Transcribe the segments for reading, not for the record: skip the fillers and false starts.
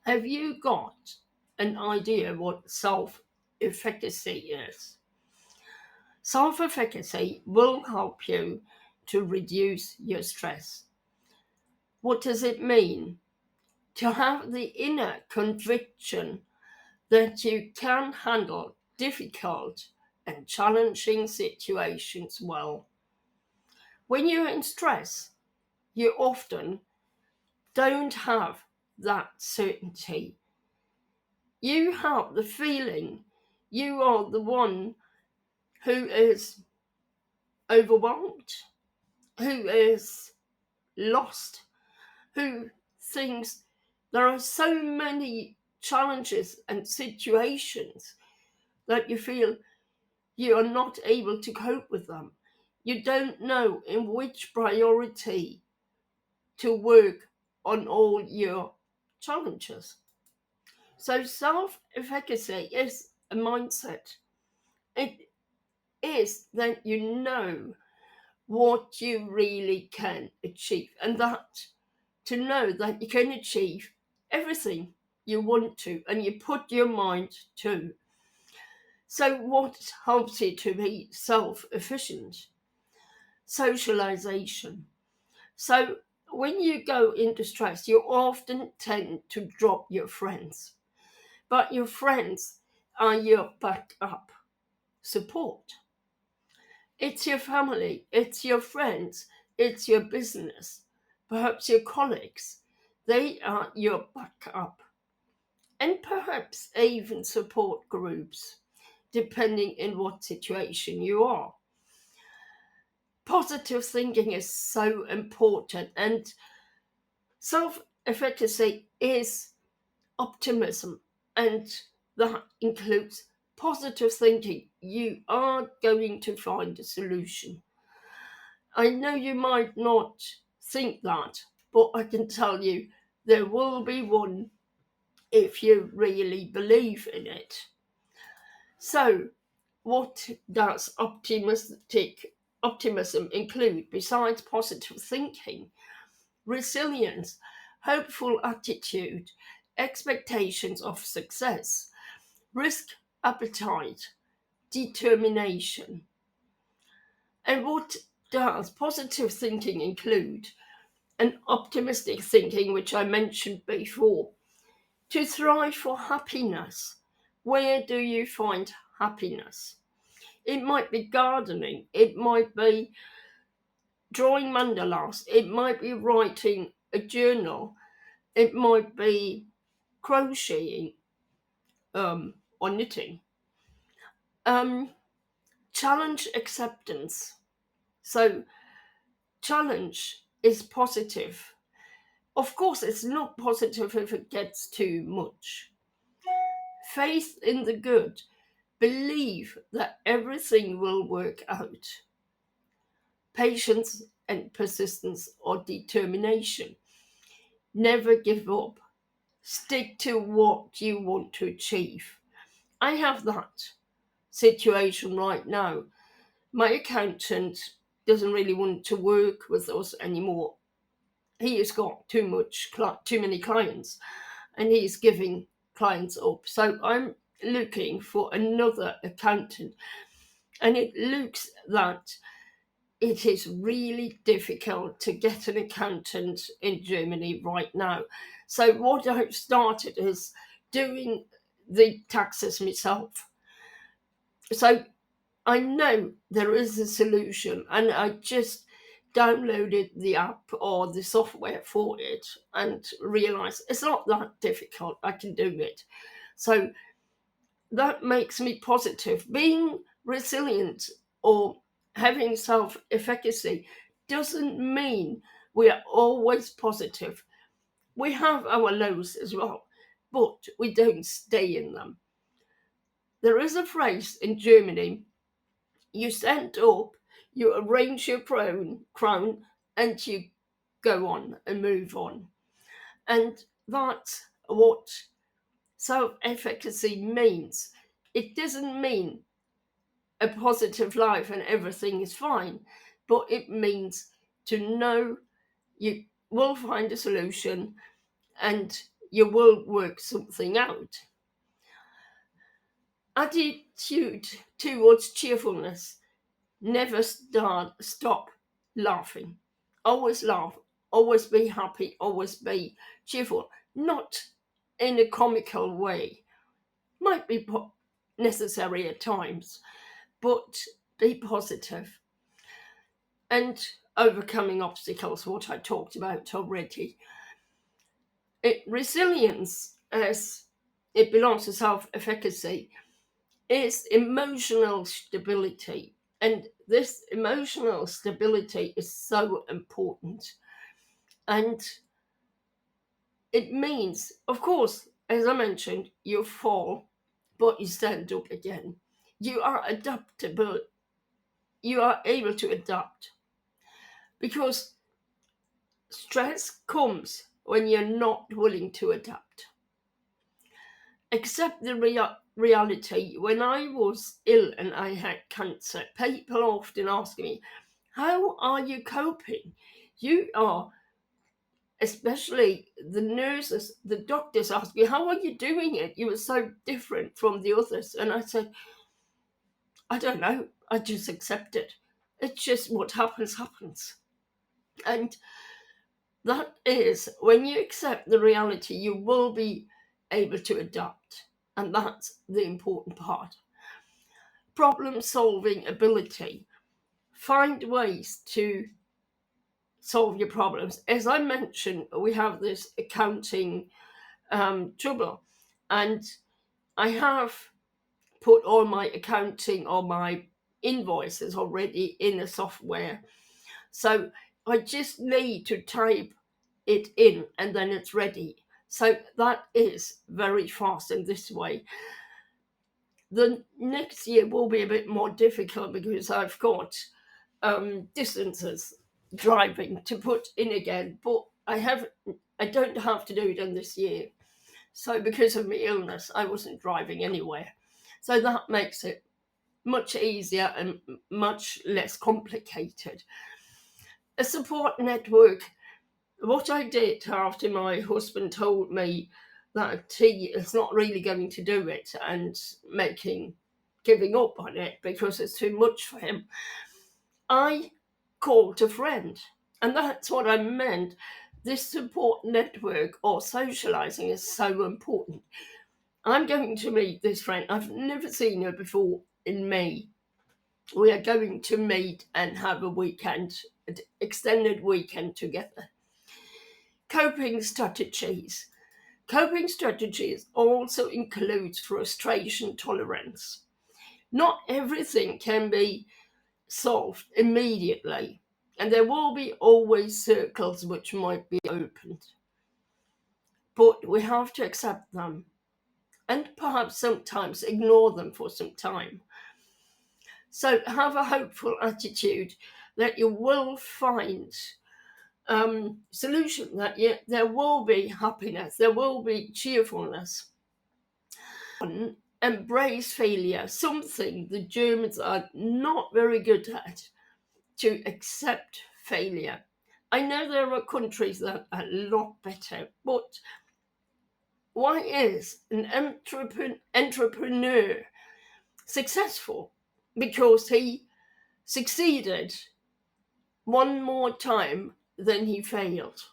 Have you got an idea what self-efficacy is? Self-efficacy will help you to reduce your stress. What does it mean? To have the inner conviction that you can handle difficult and challenging situations well. When you're in stress, you often don't have that certainty. You have the feeling you are the one who is overwhelmed, who is lost, who thinks there are so many challenges and situations that you feel you are not able to cope with them. You don't know in which priority to work on all your challenges. So self-efficacy is a mindset. It is that you know what you really can achieve, and that to know that you can achieve everything you want to and you put your mind to. So what helps you to be self-efficient? Socialization. So when you go into stress, you often tend to drop your friends, but your friends are your backup support. It's your family, it's your friends, it's your business, perhaps your colleagues. They are your backup. And perhaps even support groups, depending in what situation you are. Positive thinking is so important, and self-efficacy is optimism, and that includes positive thinking. You are going to find a solution. I know you might not think that, but I can tell you there will be one if you really believe in it. So, what does optimism include besides positive thinking? Resilience, hopeful attitude, expectations of success, risk appetite, determination. And what does positive thinking include? An optimistic thinking, which I mentioned before. To thrive for happiness. Where do you find happiness? It might be gardening, it might be drawing mandalas, it might be writing a journal, it might be crocheting or knitting. Um, Challenge acceptance. So, challenge is positive. Of course, it's not positive if it gets too much. Faith in the good. Believe that everything will work out. Patience and persistence or determination. Never give up. Stick to what you want to achieve. I have that situation right now. My accountant doesn't really want to work with us anymore. He has got too many clients, and he's giving clients up. So I'm looking for another accountant, and it looks that it is really difficult to get an accountant in Germany right now. So what I've started is doing the taxes myself. So I know there is a solution, and I just downloaded the app or the software for it and realized it's not that difficult. I can do it. So that makes me positive. Being resilient or having self-efficacy doesn't mean we are always positive. We have our lows as well, but we don't stay in them. There is a phrase in Germany: you stand up, you arrange your crown, and you go on and move on. And that's what self-efficacy means. It doesn't mean a positive life and everything is fine, but it means to know you will find a solution and you will work something out. Attitude towards cheerfulness. Never stop laughing. Always laugh, always be happy, always be cheerful. Not in a comical way. Might be necessary at times, but be positive. And overcoming obstacles, what I talked about already. Resilience, as it belongs to self-efficacy, is emotional stability. And this emotional stability is so important. And it means, of course, as I mentioned, you fall, but you stand up again. You are adaptable. You are able to adapt. Because stress comes when you're not willing to adapt. Accept the reality. When I was ill and I had cancer, people often ask me, how are you coping? You are, especially the nurses, the doctors ask me, how are you doing it? You were so different from the others. And I said, I don't know. I just accept it. It's just what happens. And that is, when you accept the reality, you will be able to adapt. And that's the important part. Problem-solving ability. Find ways to solve your problems. As I mentioned, we have this accounting trouble. And I have put all my accounting or my invoices already in a software. So I just need to type it in and then it's ready. So that is very fast in this way. The next year will be a bit more difficult because I've got distances driving to put in again, but I don't have to do it in this year. So because of my illness, I wasn't driving anywhere. So that makes it much easier and much less complicated. A support network. What I did after my husband told me that he is not really going to do it and giving up on it because it's too much for him, I called a friend. And that's what I meant. This support network or socializing is so important. I'm going to meet this friend. I've never seen her before in May. We are going to meet and have a weekend, an extended weekend together. Coping strategies. Coping strategies also includes frustration tolerance. Not everything can be solved immediately, and there will be always circles which might be opened. But we have to accept them and perhaps sometimes ignore them for some time. So have a hopeful attitude that you will find solution, that there will be happiness, there will be cheerfulness. Embrace failure, something the Germans are not very good at, to accept failure. I know there are countries that are a lot better, but why is an entrepreneur successful? Because he succeeded one more time than he failed.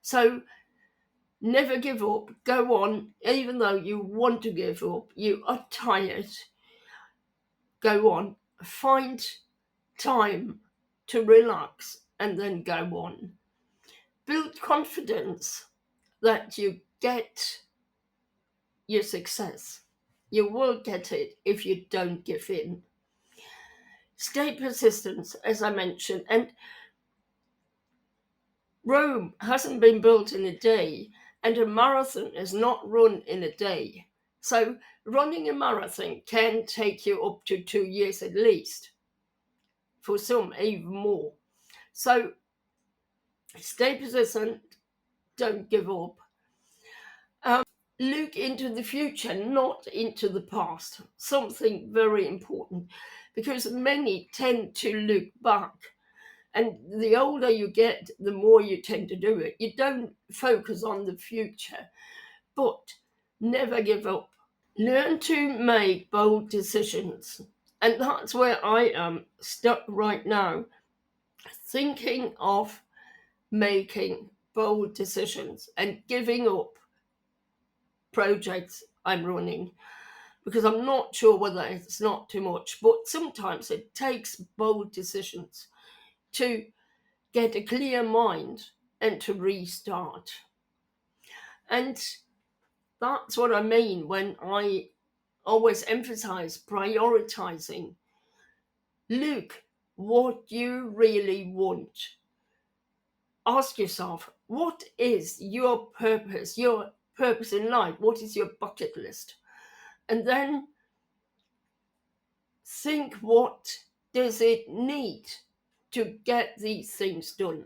So never give up, go on, even though you want to give up, you are tired, go on, find time to relax and then go on. Build confidence that you get your success. You will get it if you don't give in. Stay persistent, as I mentioned, and Rome hasn't been built in a day, and a marathon is not run in a day. So running a marathon can take you up to 2 years at least. For some, even more. So stay persistent, don't give up. Look into the future, not into the past. Something very important, because many tend to look back And the older you get, the more you tend to do it. You don't focus on the future, but never give up. Learn to make bold decisions. And that's where I am stuck right now, thinking of making bold decisions and giving up projects I'm running because I'm not sure whether it's not too much, but sometimes it takes bold decisions to get a clear mind and to restart. And that's what I mean when I always emphasize prioritizing. Look what you really want. Ask yourself, what is your purpose in life? What is your bucket list? And then think, what does it need to get these things done?